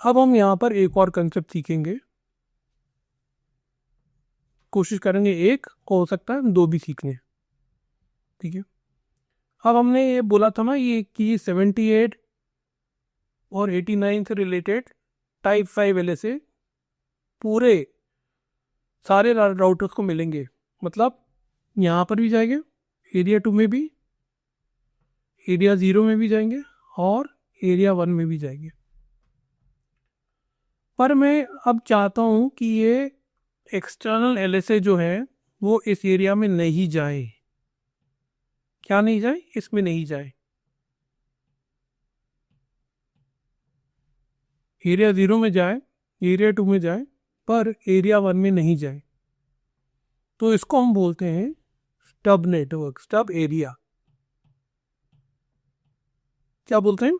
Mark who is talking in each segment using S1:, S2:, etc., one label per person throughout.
S1: अब हम यहाँ पर एक और कंसेप्ट सीखेंगे, कोशिश करेंगे एक हो सकता है दो भी सीखने। ठीक है, अब हमने ये बोला था ना ये कि 78 और 89 से रिलेटेड टाइप 5 LSA पूरे सारे राउटर्स को मिलेंगे, मतलब यहाँ पर भी जाएंगे, एरिया 2 में भी, एरिया 0 में भी जाएंगे और एरिया 1 में भी जाएंगे। पर मैं अब चाहता हूँ कि ये एक्सटर्नल LSA जो है वो इस एरिया में नहीं जाए। क्या नहीं जाए? इसमें नहीं जाए। एरिया 0 में जाए, एरिया 2 में जाए, पर एरिया 1 में नहीं जाए। तो इसको हम बोलते हैं स्टब नेटवर्क, स्टब एरिया। क्या बोलते हैं?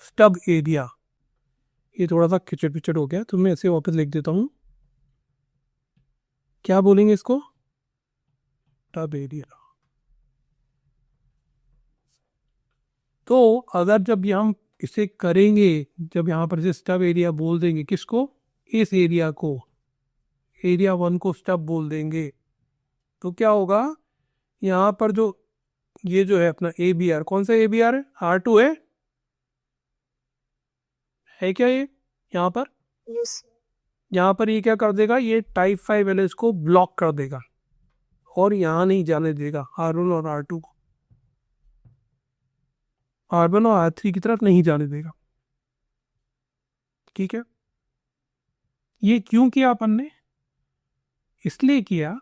S1: Stub area. ये थोड़ा सा खिचड़ पिचड़ हो गया तो मैं इसे वापस लिख देता हूँ। क्या बोलेंगे इसको? Stub area. तो अगर जब हम इसे करेंगे, जब यहाँ पर से स्टब एरिया बोल देंगे, किसको? इस एरिया को, एरिया 1 को स्टब बोल देंगे, तो क्या होगा? यहाँ पर जो ये जो है अपना ABR, कौन सा ABR है? R2 है क्या ये? यहाँ पर
S2: यस
S1: यहाँ पर ये क्या कर देगा? ये टाइप 5 LS को ब्लॉक कर देगा और यहाँ नहीं जाने देगा R1 और R2 को, R1 और R3 की तरफ नहीं जाने देगा। ठीक है, ये क्यों किया अपन ने? इसलिए किया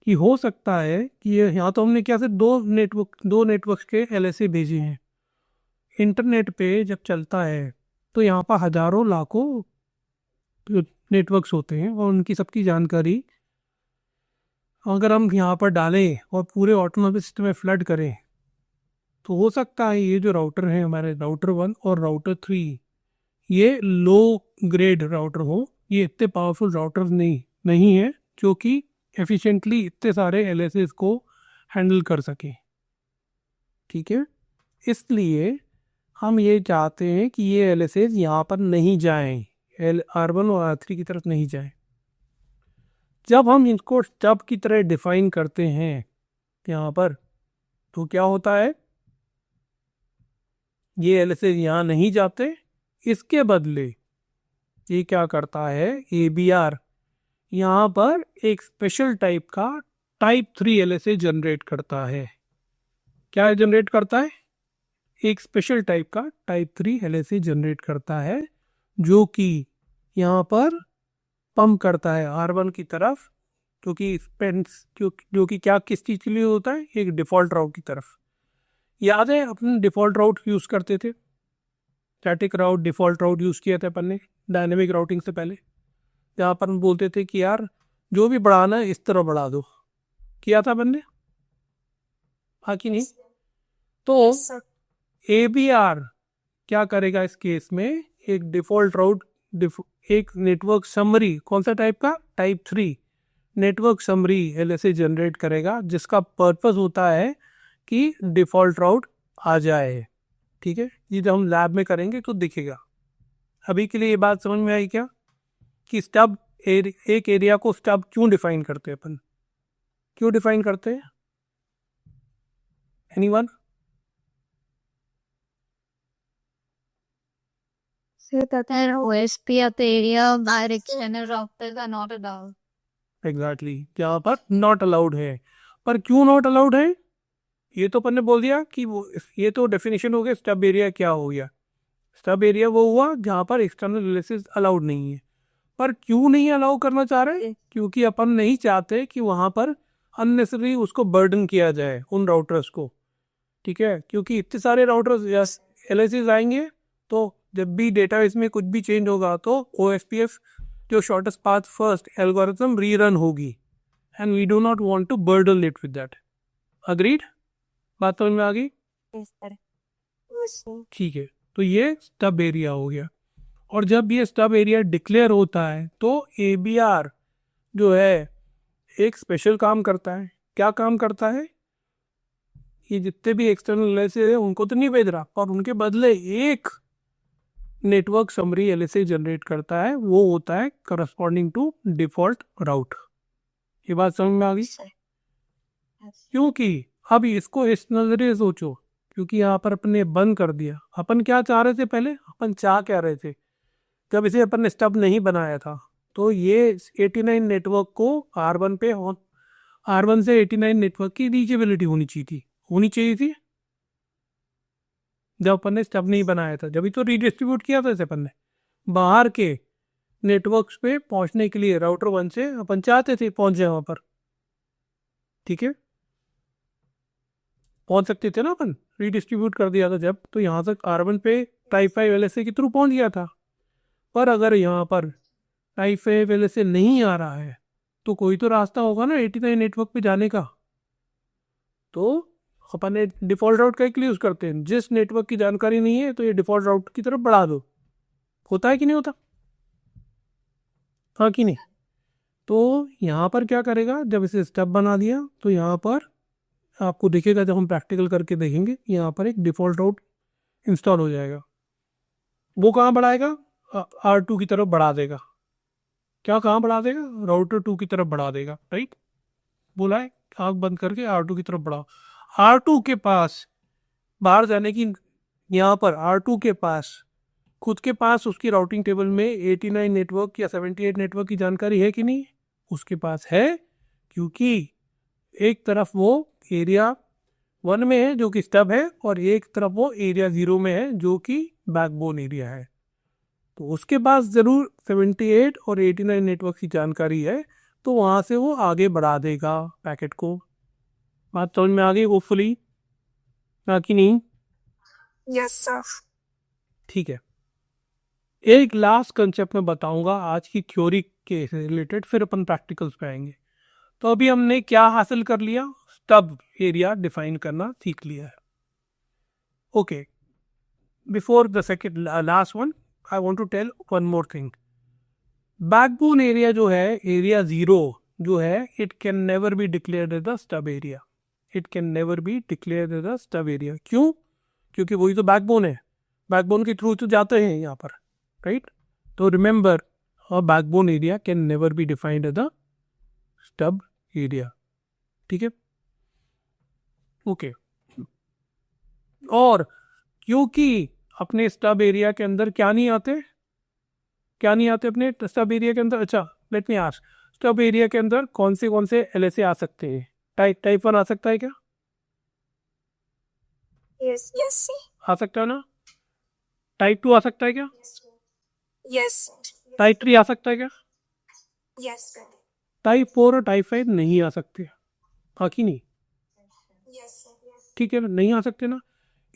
S1: कि हो सकता है कि ये यहाँ तो हमने क्या से दो नेटवर्क के LSA भेजे हैं। इंटरनेट पे जब चलता है तो यहाँ पर हजारों लाखों नेटवर्क्स होते हैं और उनकी सबकी जानकारी अगर हम यहाँ पर डालें और पूरे ऑटोनॉमस सिस्टम में फ्लड करें, तो हो सकता है ये जो राउटर है हमारे, राउटर 1 और राउटर 3, ये लो ग्रेड राउटर हो, ये इतने पावरफुल राउटर नहीं है जो कि एफिशिएंटली इतने सारे LSAs को हैंडल कर सके। ठीक है, इसलिए हम ये चाहते हैं कि ये LSAs यहाँ पर नहीं जाएं, R1 और R3 की तरफ नहीं जाएं। जब हम इनको स्टब की तरह डिफाइन करते हैं यहाँ पर, तो क्या होता है? ये LSAs यहाँ नहीं जाते, इसके बदले ये क्या करता है? ABR यहाँ पर एक स्पेशल टाइप का टाइप 3 LSA जनरेट करता है। क्या जनरेट करता है? एक स्पेशल टाइप का टाइप 3 LSA जनरेट करता है, जो कि यहाँ पर पंप करता है R1 की तरफ, क्योंकि स्पेंस जो कि क्या किस चीज़ के लिए होता है? एक डिफ़ॉल्ट राउट की तरफ। याद है अपने डिफ़ॉल्ट राउट यूज़ करते थे, स्टैटिक राउट, डिफ़ॉल्ट राउट यूज़ किया था अपन ने डायनेमिक राउटिंग से पहले, जहाँ पर हम बोलते थे कि यार जो भी बढ़ाना है इस तरह बढ़ा दो। किया था अपन ने? हाँ कि नहीं? तो
S2: सर
S1: ABR क्या करेगा इस केस में? एक डिफ़ॉल्ट राउट, एक नेटवर्क समरी, कौन सा टाइप का? Type 3 network summary LSA generate करेगा, जिसका पर्पस होता है कि डिफ़ॉल्ट राउट आ जाए। ठीक है, ये जब हम लैब में करेंगे तो दिखेगा। अभी के लिए ये बात समझ में आई क्या कि स्टब एक एरिया को स्टब क्यों डिफाइन करते हैं अपन? क्यों डिफाइन करते हैं? Anyone?
S2: that OSP at the area of direction routers are not allowed.
S1: Exactly, यहाँ पर नॉट अलाउड है। पर क्यों नॉट अलाउड है? ये तो अपन ने बोल दिया कि वो, ये तो डेफिनेशन हो गया स्टब एरिया क्या हो गया। स्टब एरिया वो हुआ जहाँ पर एक्सटर्नल रिलेसेस अलाउड नहीं है। पर क्यों नहीं अलाउ करना चाह रहे? क्योंकि अपन नहीं चाहते कि वहाँ पर अननेसेसरी उसको बर्डन किया जाए उन राउटर्स को। ठीक है, क्योंकि इतने सारे राउटर्स LSAs आएंगे तो जब भी डेटा इसमें कुछ भी चेंज होगा तो OSPF जो shortest path first algorithm rerun होगी, and we do not want to burden it with that. Agreed? बात समझ में आ गई? ठीक है, तो ये स्टब एरिया हो गया। और जब ये स्टब एरिया डिक्लेयर होता है तो ABR जो है एक स्पेशल काम करता है। क्या काम करता है? ये जितने भी एक्सटर्नल LSA है उनको तो नहीं भेज रहा, और उनके बदले एक नेटवर्क समरी एलएसए जनरेट करता है वो होता है करस्पॉन्डिंग टू डिफॉल्ट राउट। ये बात समझ में आ गई? क्योंकि अब इसको इस नजरिए सोचो, क्योंकि यहाँ पर अपने बंद कर दिया। अपन क्या चाह रहे थे पहले, अपन चाह क्या रहे थे जब इसे अपन ने स्टब नहीं बनाया था, तो ये 89 नेटवर्क को R1 पे R1 से 89 नेटवर्क की रीचेबिलिटी होनी चाहिए थी जब अपन ने स्टब नहीं बनाया था। जब तो रीडिस्ट्रीब्यूट किया था इसे अपन ने बाहर के नेटवर्क्स पे पहुंचने के लिए राउटर 1 से अपन चाहते थे पहुंच जाए वहां पर, ठीक है, पहुंच सकते थे ना अपन, रीडिस्ट्रीब्यूट कर दिया था जब, तो यहाँ तक R1 पे टाइप 5 एलएसए के थ्रू पहुंच गया था। पर अगर यहाँ पर टाइप 5 एलएसए नहीं आ रहा है तो कोई तो रास्ता होगा ना 89 नेटवर्क पे जाने का। तो अपन ने डिफॉल्ट राउट का यूज करते हैं, जिस नेटवर्क की जानकारी नहीं है तो ये डिफॉल्ट राउट की तरफ बढ़ा दो। होता है कि नहीं होता? हाँ कि नहीं? तो यहाँ पर क्या करेगा, जब इसे स्टेप बना दिया तो यहाँ पर आपको दिखेगा, जब हम प्रैक्टिकल करके देखेंगे, यहाँ पर एक डिफॉल्ट राउट इंस्टॉल हो जाएगा। वो कहाँ बढ़ाएगा? R2 की तरफ बढ़ा देगा। क्या कहाँ बढ़ा देगा? राउटर 2 की तरफ बढ़ा देगा, राइट? बोला है आँख बंद करके R2 की तरफ बढ़ाओ। R2 के पास बाहर जाने की, यहाँ पर R2 के पास खुद के पास उसकी राउटिंग टेबल में 89 नेटवर्क या 78 नेटवर्क की जानकारी है कि नहीं? उसके पास है, क्योंकि एक तरफ वो एरिया 1 में है जो कि स्टब है, और एक तरफ वो एरिया 0 में है जो कि बैकबोन एरिया है। तो उसके पास ज़रूर 78 और 89 नेटवर्क की जानकारी है, तो वहाँ से वो आगे बढ़ा देगा पैकेट को। बात समझ में आ गई होपफुली, ना कि नहीं?
S2: Yes sir.
S1: ठीक है, एक लास्ट कंसेप्ट में बताऊंगा आज की थ्योरी के रिलेटेड, फिर अपन प्रैक्टिकल्स पे आएंगे। तो अभी हमने क्या हासिल कर लिया? स्टब एरिया डिफाइन करना सीख लिया है। Okay, before the second last one I want to tell one more thing. Backbone area जो है, एरिया 0 जो है, it can never be declared as the stub area. It can never be declared as the stub area. क्यों? क्योंकि वही तो backbone है, backbone के थ्रू तो जाते हैं यहाँ पर, राइट? तो remember, a backbone area can never be defined as the stub area, ठीक है? ओके, और क्योंकि अपने स्टब एरिया के अंदर क्या नहीं आते, अपने स्टब एरिया के अंदर? अच्छा, let me ask, stub area के अंदर कौन से एलएसए आ सकते हैं? टाइप 1 आ सकता है क्या?
S2: यस यस
S1: आ सकता है ना? टाइप 2 आ सकता है क्या?
S2: यस
S1: टाइप 3 आ सकता है क्या?
S2: यस
S1: टाइप 4 और टाइप 5 नहीं आ सकते, हाँ कि नहीं?
S2: यस
S1: ठीक है, नहीं आ सकते ना।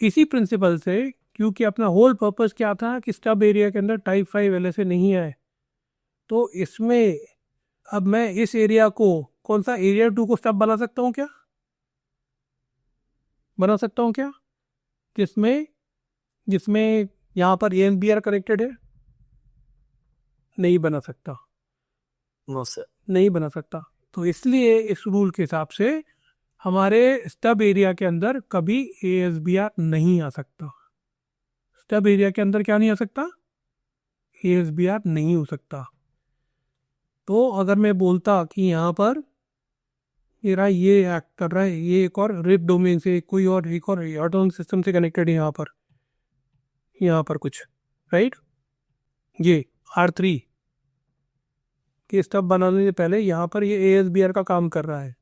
S1: इसी प्रिंसिपल से, क्योंकि अपना होल पर्पस क्या था कि स्टब एरिया के अंदर टाइप 5 एलएसए नहीं आए, तो इसमें अब मैं इस एरिया को, कौन सा एरिया 2 को स्टब बना सकता हूँ क्या? बना सकता हूँ क्या? जिसमें जिसमें यहाँ पर ANBR कनेक्टेड है? नहीं बना सकता।
S3: No sir.
S1: नहीं बना सकता। तो इसलिए इस रूल के हिसाब से हमारे स्टब एरिया के अंदर कभी ASBR नहीं आ सकता। स्टब एरिया के अंदर क्या नहीं आ सकता? ASBR नहीं हो सकता। तो अगर मैं बोलता कि यहाँ पर मेरा ये एक्ट कर रहा है, ये एक और रिप डोमेन से कोई और एक और ऑटोनोमस सिस्टम से कनेक्टेड है, यहाँ पर कुछ, राइट? ये R3 के स्टब बनाने से पहले यहाँ पर ये ASBR का काम कर रहा है,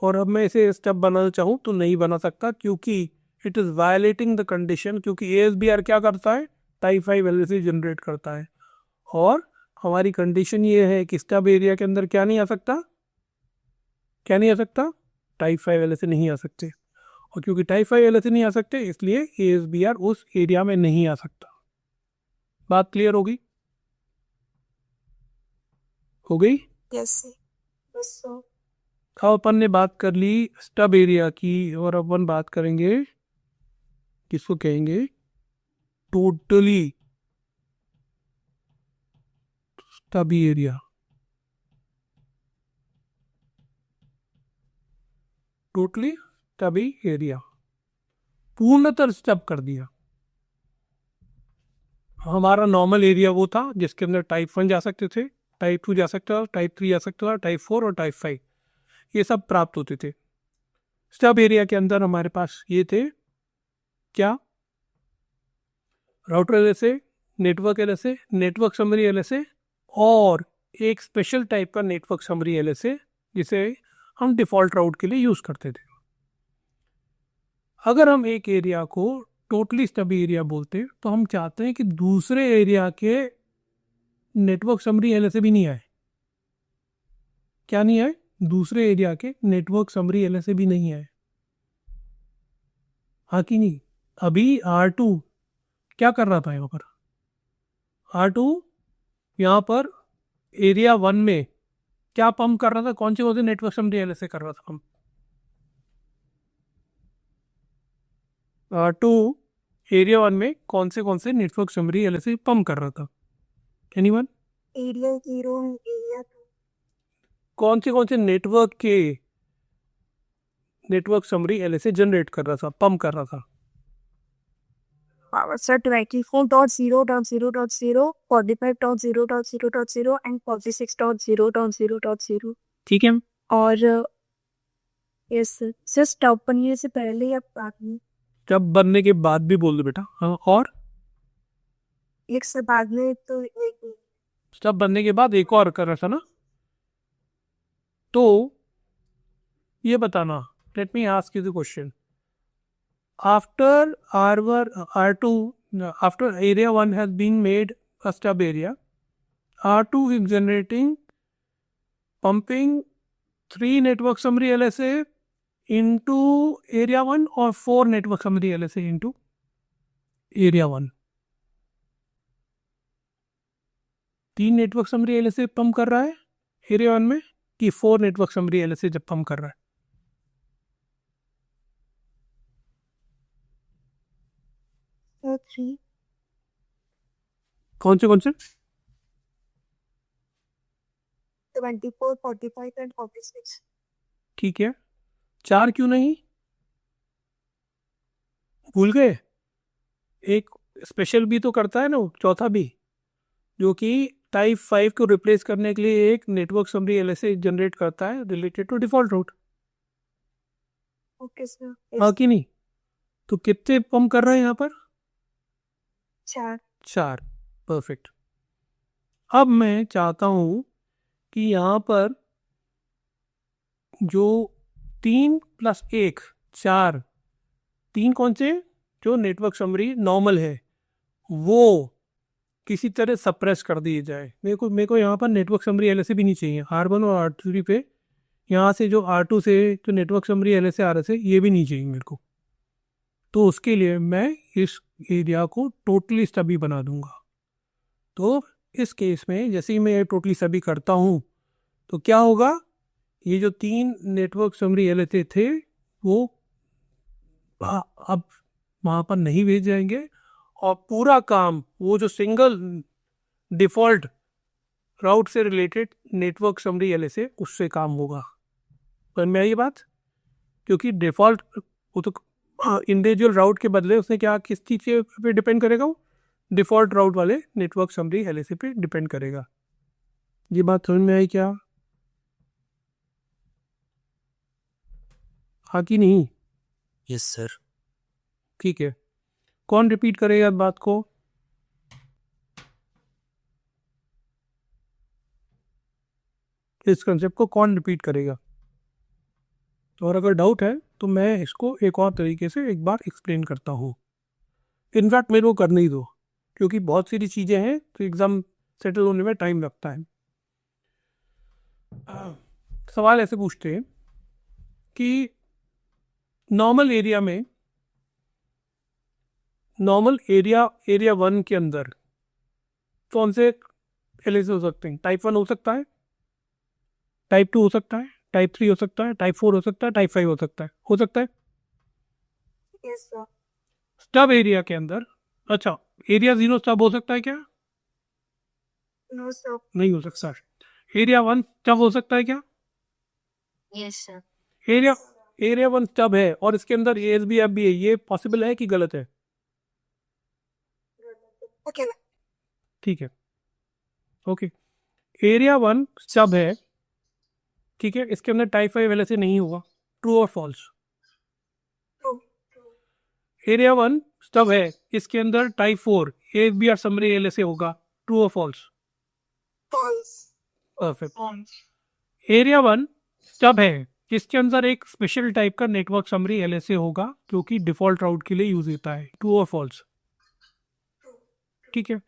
S1: और अब मैं इसे स्टब बनाना चाहूँ तो नहीं बना सकता, क्योंकि it is violating the condition. क्योंकि ASBR क्या करता है? टाइप 5 एलएसए जनरेट करता है, और हमारी कंडीशन ये है कि स्टब एरिया के अंदर क्या नहीं आ सकता? क्या नहीं आ सकता? टाइप 5 एलएसए नहीं आ सकते, और क्योंकि टाइप 5 एलएसए नहीं आ सकते, इसलिए ASBR उस एरिया में नहीं आ सकता। बात क्लियर होगी? हो गई?
S2: Yes sir.
S1: अब अपन ने बात कर ली स्टब एरिया की, और अपन बात करेंगे, किसको कहेंगे, टोटली स्टबी एरिया। टोटली स्टबी एरिया, पूर्णतः स्टब कर दिया। हमारा नॉर्मल एरिया वो था जिसके अंदर टाइप 1 जा सकते थे, टाइप 2 जा सकता था, टाइप 3 जा सकता था, टाइप 4 और टाइप 5 ये सब प्राप्त होते थे। स्टब एरिया के अंदर हमारे पास ये थे क्या, router LSA, network LSA, network summary LSA और एक स्पेशल टाइप का नेटवर्क समरी एलएसए जिसे हम डिफॉल्ट राउट के लिए यूज करते थे। अगर हम एक एरिया को टोटली स्टबी एरिया बोलते हैं तो हम चाहते हैं कि दूसरे एरिया के नेटवर्क समरी एलएसए भी नहीं आए। क्या नहीं आए? दूसरे एरिया के नेटवर्क समरी एलएसए भी नहीं आए। हाँ कि नहीं? अभी R2 क्या कर रहा था यहाँ पर? R2 यहाँ पर एरिया 1 में क्या पंप कर रहा था? कौन से नेटवर्क समरी एलएसए कर रहा था हम? R2 एरिया 1 में कौन से नेटवर्क समरी एलएसए पंप कर रहा था? एनीवन?
S2: Area 0, area 2।
S1: कौन से नेटवर्क के नेटवर्क समरी एलएसए जनरेट कर रहा था, पंप कर रहा था?
S2: Power set 24.0.0.0, 45.0.0.0 and 46.0.0.0।
S1: ठीक है।
S2: और यस सर, स्टॉप बनने से पहले या बाद में?
S1: जब बनने के बाद भी बोल दो बेटा। हाँ, और
S2: एक से बाद में तो एक।
S1: स्टब बनने के बाद एक और कर रहा था ना, तो ये बताना, let me ask you the question, after R2 after area 1 has been made a stub area, R2 is generating, pumping 3 network summary LSA into area 1 or 4 network summary LSA into area 1? 3 network summary LSA pump कर रहा है area 1 में कि 4 network summary LSA जब pump कर रहा है?
S2: तो 3।
S1: कौन से
S2: 24, 45 and 46।
S1: ठीक है, 4 क्यों नहीं? भूल गए? एक स्पेशल भी तो करता है ना, चौथा भी, जो कि टाइप 5 को रिप्लेस करने के लिए एक नेटवर्क समरी एलएसए जनरेट करता है related to default route.
S2: Okay sir.
S1: हाँ कि नहीं? तो कितने पंप कर रहे हैं यहाँ पर?
S2: 4।
S1: परफेक्ट। अब मैं चाहता हूं कि यहाँ पर जो 3 + 1 4, 3 कौन से जो नेटवर्क समरी नॉर्मल है वो किसी तरह सप्रेस कर दिए जाए। मेरे को यहाँ पर नेटवर्क समरी एलएसए भी नहीं चाहिए। R1 और R3 पे यहाँ से जो R2 से जो नेटवर्क समरी एलएसए आ रहे थे ये भी नहीं चाहिए मेरे को। तो उसके लिए मैं इस एरिया को टोटली स्टबी बना दूंगा। तो इस केस में जैसे ही मैं टोटली स्टबी करता हूँ तो क्या होगा, ये जो 3 नेटवर्क समरी एलएसए थे वो अब वहाँ पर नहीं भेज जाएंगे और पूरा काम वो जो सिंगल डिफॉल्ट राउट से रिलेटेड नेटवर्क समरी एलएसए उससे काम होगा। पर मैं ये बात, क्योंकि डिफॉल्ट वो तो इंडिविजुअल राउट के बदले उसने क्या किस चीज़ पे डिपेंड करेगा, वो डिफॉल्ट राउट वाले नेटवर्क समरी एलएसए पे डिपेंड करेगा। ये बात समझ में आई क्या? हाँ कि नहीं?
S3: Yes sir.
S1: ठीक है, कौन रिपीट करेगा बात को? इस कंसेप्ट को कौन रिपीट करेगा? और अगर डाउट है तो मैं इसको एक और तरीके से एक बार एक्सप्लेन करता हूँ। इनफैक्ट मेरे को करने ही दो, क्योंकि बहुत सारी चीज़ें हैं तो एग्ज़ाम सेटल होने में टाइम लगता है। सवाल ऐसे पूछते हैं कि नॉर्मल एरिया में, नॉर्मल एरिया 1 के अंदर कौन से एलएसए हो सकते हैं? टाइप 1 हो सकता है, टाइप 2 हो सकता है, टाइप 3 हो सकता है, टाइप 4 हो सकता है, टाइप 5 हो सकता है। हो सकता है
S2: यस सर।
S1: स्टब एरिया के अंदर। अच्छा, एरिया 0 स्टब हो सकता है क्या?
S2: No sir.
S1: नहीं हो सकता। एरिया 1 स्टब हो सकता है क्या?
S2: Yes sir.
S1: एरिया 1 स्टब है और इसके अंदर ASBF भी है, ये पॉसिबल है कि गलत है?
S2: ओके।
S1: ठीक है, ओके। एरिया 1 सब है, ठीक है, इसके अंदर टाइप 5 LSA नहीं होगा, ट्रू और फॉल्स? एरिया 1 सब है, इसके अंदर टाइप 4 ABR समरी LSA होगा, ट्रू और फॉल्स? परफेक्ट। एरिया 1 सब है, इसके अंदर एक स्पेशल टाइप का नेटवर्क समरी LSA होगा जो कि डिफॉल्ट राउट के लिए यूज होता है, ट्रू और फॉल्स? ठीक है।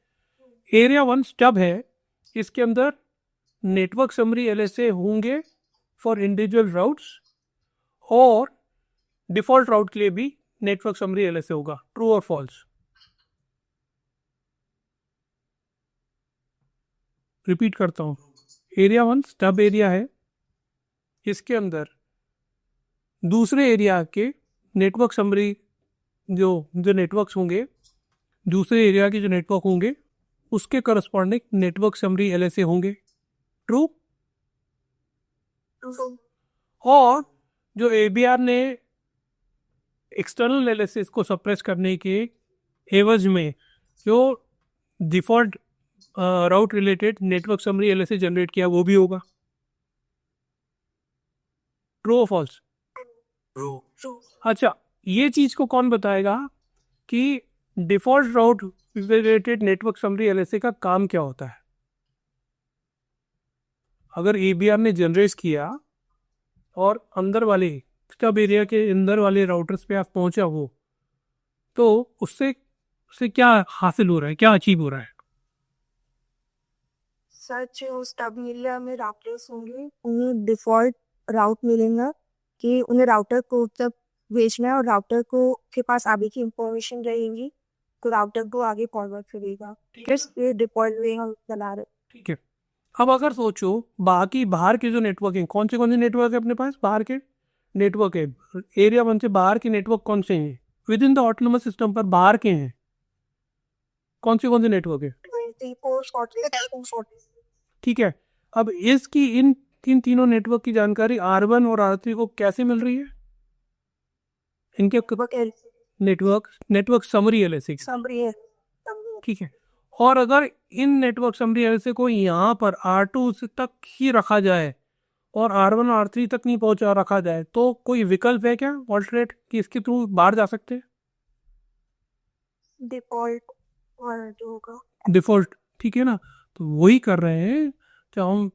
S1: एरिया 1 स्टब है, इसके अंदर नेटवर्क समरी LSA होंगे फॉर इंडिविजुअल राउट्स और डिफॉल्ट राउट के लिए भी नेटवर्क समरी LSA होगा, ट्रू और फॉल्स? रिपीट करता हूं, एरिया 1 स्टब एरिया है, इसके अंदर दूसरे एरिया के नेटवर्क समरी जो जो नेटवर्क्स होंगे, दूसरे एरिया के जो नेटवर्क होंगे उसके करस्पॉन्डिंग नेटवर्क समरी LSA होंगे, ट्रू? और जो ABR ने एक्सटर्नल LSA को सप्रेस करने के एवज में जो default route related network summary LSA generate किया वो भी होगा, ट्रू और फॉल्स? अच्छा, ये चीज को कौन बताएगा कि default route related network summary LSA का काम क्या होता है? अगर ABR ने जनरेट किया और अंदर वाले स्टब एरिया के अंदर वाले राउटर्स पे आप पहुंचा हो, तो उससे क्या हासिल हो रहा है, क्या अचीव हो रहा है?
S3: सच उस स्टब एरिया में राउटर्स होंगे, उन्हें डिफॉल्ट राउट मिलेगा कि उन्हें राउटर को तब भेजना है और राउटर को के पास आगे की इंफॉर्मेशन रहेगी तो राउटर को आगे फॉरवर्ड करेगा।
S1: ठीक है,
S3: ये डिफॉल्ट वे हम चला रहे।
S1: ठीक है। अब अगर सोचो बाकी बाहर के जो नेटवर्क हैं, कौन से नेटवर्क है अपने पास बाहर के नेटवर्क है, एरिया 1 से बाहर के नेटवर्क कौन से हैं with in the autonomous system पर, बाहर के हैं कौन से नेटवर्क है?
S3: 24
S1: ठीक है। अब इसकी इन तीनों नेटवर्क की जानकारी R1 और R3 को कैसे मिल रही है? इनके नेटवर्क समरी LSA, ठीक है। और अगर इन नेटवर्क समरी LSA को यहाँ पर R2 तक ही रखा जाए और R1 और R3 तक नहीं पहुंचा रखा जाए तो कोई विकल्प है क्या ऑल्टरनेट कि इसके थ्रू बाहर जा सकते हैं?
S3: डिफॉल्ट और जो होगा
S1: डिफॉल्ट, ठीक है ना। तो वही कर रहे हैं, तो हम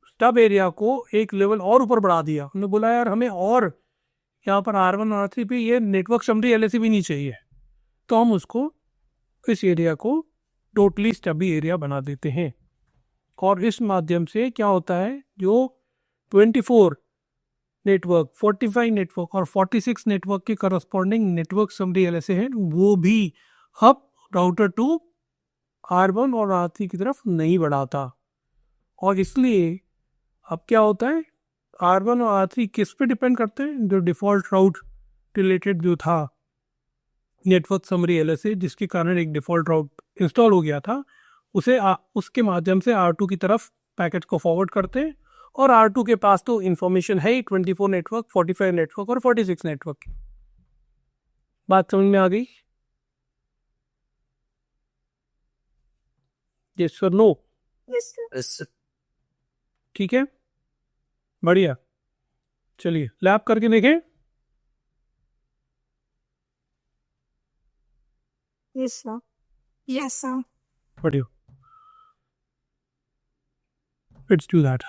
S1: स्टब एरिया को एक लेवल और ऊपर बढ़ा दिया, हमने बोला यार हमें और यहाँ पर R1 और R3 पे ये नेटवर्क समरी LSA भी नहीं चाहिए, तो हम उसको इस एरिया को टोटली स्टबी एरिया बना देते हैं। और इस माध्यम से क्या होता है, जो 24 नेटवर्क, 45 नेटवर्क और 46 नेटवर्क के करस्पॉन्डिंग नेटवर्क समरी LSA हैं वो भी हब राउटर टू R1 और R3 की तरफ नहीं बढ़ाता। और इसलिए अब क्या होता है, R1 और R3 किस पे डिपेंड करते हैं? जो डिफॉल्ट राउट रिलेटेड जो था नेटवर्क समरी LSA, जिसके कारण एक डिफॉल्ट राउट इंस्टॉल हो गया था, उसके माध्यम से R2 की तरफ पैकेट को फॉरवर्ड करते हैं। और R2 के पास तो इंफॉर्मेशन है ही 24 नेटवर्क, 45 नेटवर्क और 46 नेटवर्क की। बात समझ में आ गई? Yes sir, no?
S3: यस
S1: ठीक है, बढ़िया। चलिए लैब करके देखें।
S3: Sir, yes sir.
S1: बढ़िया, लेट्स डू दैट।